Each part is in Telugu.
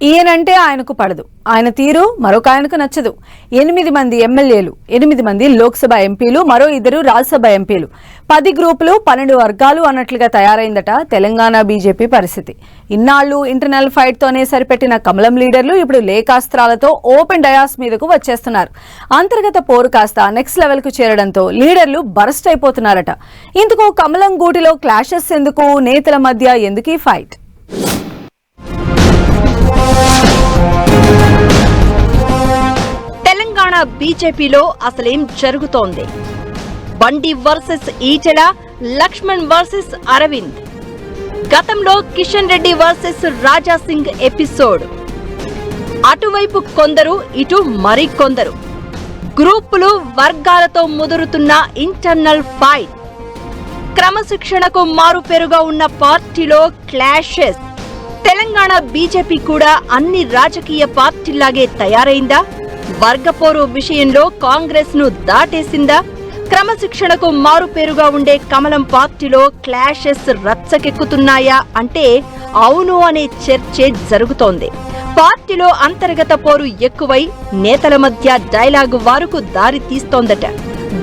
ఈయనంటే ఆయనకు పడదు, ఆయన తీరు మరొక ఆయనకు నచ్చదు. 8 మంది ఎమ్మెల్యేలు, 8 మంది లోక్సభ ఎంపీలు, మరో 2 రాజ్యసభ ఎంపీలు, 10 గ్రూపులు, 12 వర్గాలు అన్నట్లుగా తయారైందట తెలంగాణ బీజేపీ పరిస్థితి. ఇన్నాళ్లు ఇంటర్నల్ ఫైట్ తోనే సరిపెట్టిన కమలం లీడర్లు ఇప్పుడు లేఖాస్త్రాలతో ఓపెన్ డయాస్ మీదకు వచ్చేస్తున్నారు. అంతర్గత పోరు కాస్త నెక్స్ట్ లెవెల్ కు చేరడంతో లీడర్లు బరస్ట్ అయిపోతున్నారట. ఇందుకు కమలం గూటిలో క్లాషెస్ ఎందుకు, నేతల మధ్య ఎందుకీ ఫైట్? తెలంగాణ బీజేపీలో అసలేం జరుగుతోంది? బండి వర్సెస్ ఈటెల, లక్ష్మణ్ వర్సెస్ అరవింద్, గతంలో కిషన్ రెడ్డి వర్సెస్ రాజాసింగ్ ఎపిసోడ్. అటువైపు కొందరు, ఇటు మరికొందరు. గ్రూపులు, వర్గాలతో ముదురుతున్న ఇంటర్నల్ ఫైట్. క్రమశిక్షణకు మారుపేరుగా ఉన్న పార్టీలో క్లాషెస్. తెలంగాణ బీజేపీ కూడా అన్ని రాజకీయ పార్టీలాగే తయారైందా? వర్గపోరు విషయంలో కాంగ్రెస్ ను దాటేసిందా? క్రమశిక్షణకు మారుపేరుగా ఉండే కమలం పార్టీలో క్లాషెస్ రచ్చకెక్కుతున్నాయా అంటే అవును అనే చర్చే జరుగుతోంది. పార్టీలో అంతర్గత పోరు ఎక్కువై నేతల మధ్య డైలాగు వారుకు దారి తీస్తోందట.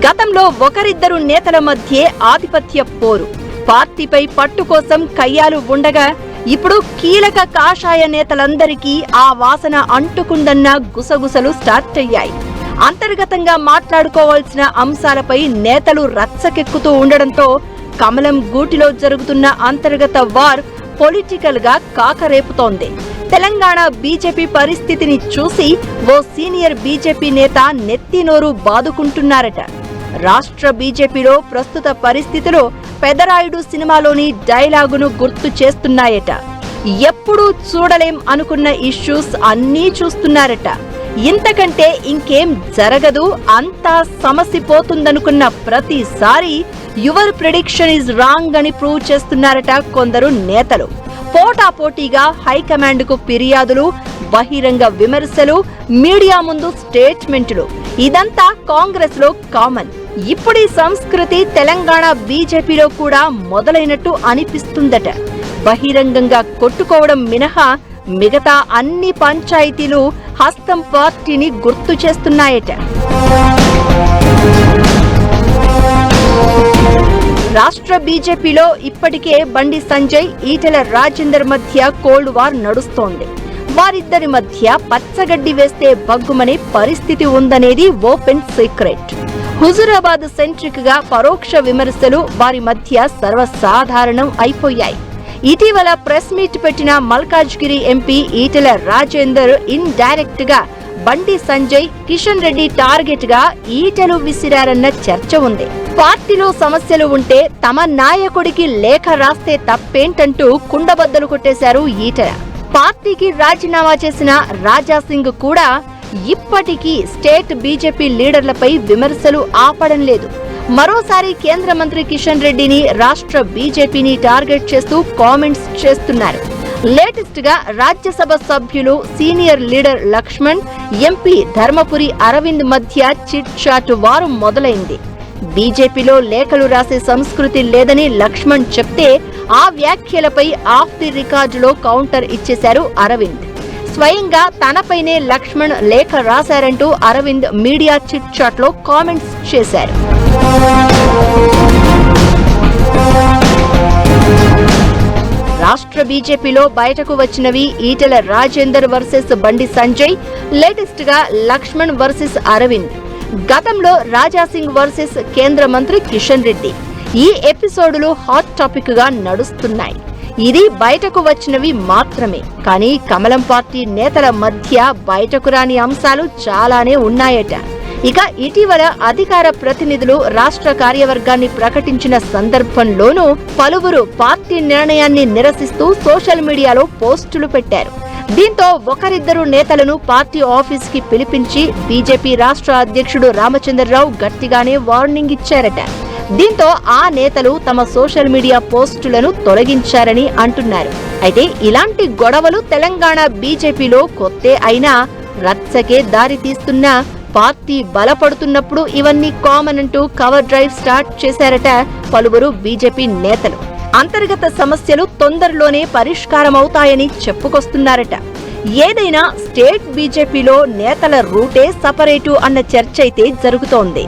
గతంలో ఒకరిద్దరు నేతల మధ్యే ఆధిపత్య పోరు, పార్టీపై పట్టు కోసం కయ్యాలు ఉండగా ఇప్పుడు కీలక కాషాయ నేతలందరికీ ఆ వాసన అంటుకుందన్న గుసగుసలు స్టార్ట్ అయ్యాయి. అంతర్గతంగా మాట్లాడుకోవాల్సిన అంశాలపై నేతలు రచ్చకెక్కుతూ ఉండడంతో కమలం గూటిలో జరుగుతున్న అంతర్గత వార్ పొలిటికల్ గా కాకరేపుతోంది. తెలంగాణ బీజేపీ పరిస్థితిని చూసి ఓ సీనియర్ బీజేపీ నేత నెత్తినోరు బాదుకుంటున్నారట. రాష్ట్ర బీజేపీలో ప్రస్తుత పరిస్థితిలో పెదరాయుడు సినిమాలోని డైలాగును గుర్తు చేస్తున్నాయట. ఎప్పుడూ చూడలేం అనుకున్న ఇష్యూస్ అన్నీ చూస్తున్నారట. ఇంతకంటే ఇంకేం జరగదు, అంతా సమసిపోతుందనుకున్న ప్రతిసారి యువర్ ప్రిడిక్షన్ ఇస్ రాంగ్ అని ప్రూవ్ చేస్తున్నారట కొందరు నేతలు. పోటాపోటీగా హైకమాండ్ కు ఫిర్యాదులు, బహిరంగ విమర్శలు, మీడియా ముందు స్టేట్మెంట్లు, ఇదంతా కాంగ్రెస్ లో కామన్. ఇప్పుడు ఈ సంస్కృతి తెలంగాణ బీజేపీలో కూడా మొదలైనట్టు అనిపిస్తుందట. బహిరంగంగా కొట్టుకోవడం మినహా మిగతా అన్ని పంచాయతీలు హస్తం పార్టీని గుర్తు చేస్తున్నాయట. రాష్ట్ర బీజేపీలో ఇప్పటికే బండి సంజయ్, ఈటెల రాజేందర్ మధ్య కోల్డ్ వార్ నడుస్తోంది. వారిద్దరి మధ్య పచ్చగడ్డి వేస్తే బగ్గుమనే పరిస్థితి ఉందనేది ఓపెన్ సీక్రెట్. హుజూరాబాద్ సెంట్రిక్ గా పరోక్ష విమర్శలు వారి మధ్య సర్వసాధారణం అయిపోయాయి. ఇటీవల ప్రెస్ మీట్ పెట్టిన Malkajgiri MP Etela Rajender in direct గా బండి సంజయ్, కిషన్ రెడ్డి టార్గెట్ గా ఈటెలు విసిరారన్న చర్చ ఉంది. పార్టీలో సమస్యలు ఉంటే తమ నాయకుడికి లేఖ రాస్తే తప్పేంటంటూ కుండబద్దలు కొట్టేశారు ఈటెల. పార్టీకి రాజీనామా చేసిన రాజాసింగ్ కూడా ఇప్పటికీ స్టేట్ బీజేపీ లీడర్లపై విమర్శలు ఆపడం లేదు. మరోసారి కేంద్ర మంత్రి కిషన్ రెడ్డిని, రాష్ట్ర బీజేపీని టార్గెట్ చేస్తూ కామెంట్స్ చేస్తున్నారు. లేటెస్ట్ గా రాజ్యసభ సభ్యులు, senior leader Laxman, MP Dharmapuri Arvind మధ్య చిట్ చాట్ వారు మొదలైంది. బీజేపీలో లేఖలు రాసే సంస్కృతి లేదని లక్ష్మణ్ చెప్తే ఆ వ్యాఖ్యలపై ఆఫ్ ది రికార్డులో కౌంటర్ ఇచ్చేశారు అరవింద్. స్వయంగా తనపైనే లక్ష్మణ్ లేఖ రాశారంటూ అరవింద్ మీడియా చిట్ చాట్ లో కామెంట్స్ చేశారు. రాష్ట్ర బీజేపీలో బయటకు వచ్చినవి ఈటెల రాజేందర్ వర్సెస్ బండి సంజయ్, లేటెస్ట్ గా లక్ష్మణ్ వర్సెస్ అరవింద్, గతంలో రాజాసింగ్ వర్సెస్ కేంద్ర మంత్రి కిషన్ రెడ్డి. ఈ ఎపిసోడులు హాట్ టాపిక్ గా నడుస్తున్నాయి. ఇది బయటకు వచ్చినవి మాత్రమే, కానీ కమలం పార్టీ నేతల మధ్య బయటకు రాని అంశాలు చాలానే ఉన్నాయట. ఇక ఇటీవల అధికార ప్రతినిధులు రాష్ట్ర కార్యవర్గాన్ని ప్రకటించిన సందర్భంలోనూ పలువురు పార్టీ నిర్ణయాన్ని నిరసిస్తూ సోషల్ మీడియాలో పోస్టులు పెట్టారు. దీంతో ఒకరిద్దరు నేతలను పార్టీ ఆఫీస్ కి పిలిపించి బీజేపీ రాష్ట్ర అధ్యక్షుడు రామచంద్రరావు గట్టిగానే వార్నింగ్ ఇచ్చారట. దీంతో ఆ నేతలు తమ సోషల్ మీడియా పోస్టులను తొలగించారని అంటున్నారు. అయితే ఇలాంటి గొడవలు తెలంగాణ బీజేపీలో కొత్తే అయినా రచ్చకే దారి తీస్తున్నా పార్టీ బలపడుతున్నప్పుడు ఇవన్నీ కామన్ అంటూ కవర్ డ్రైవ్ స్టార్ట్ చేశారట పలువురు బీజేపీ నేతలు. అంతర్గత సమస్యలు తొందరలోనే పరిష్కారమవుతాయని చెప్పుకొస్తున్నారట. ఏదైనా స్టేట్ బీజేపీలో నేతల రూటే సపరేటు అన్న చర్చ అయితే జరుగుతోంది.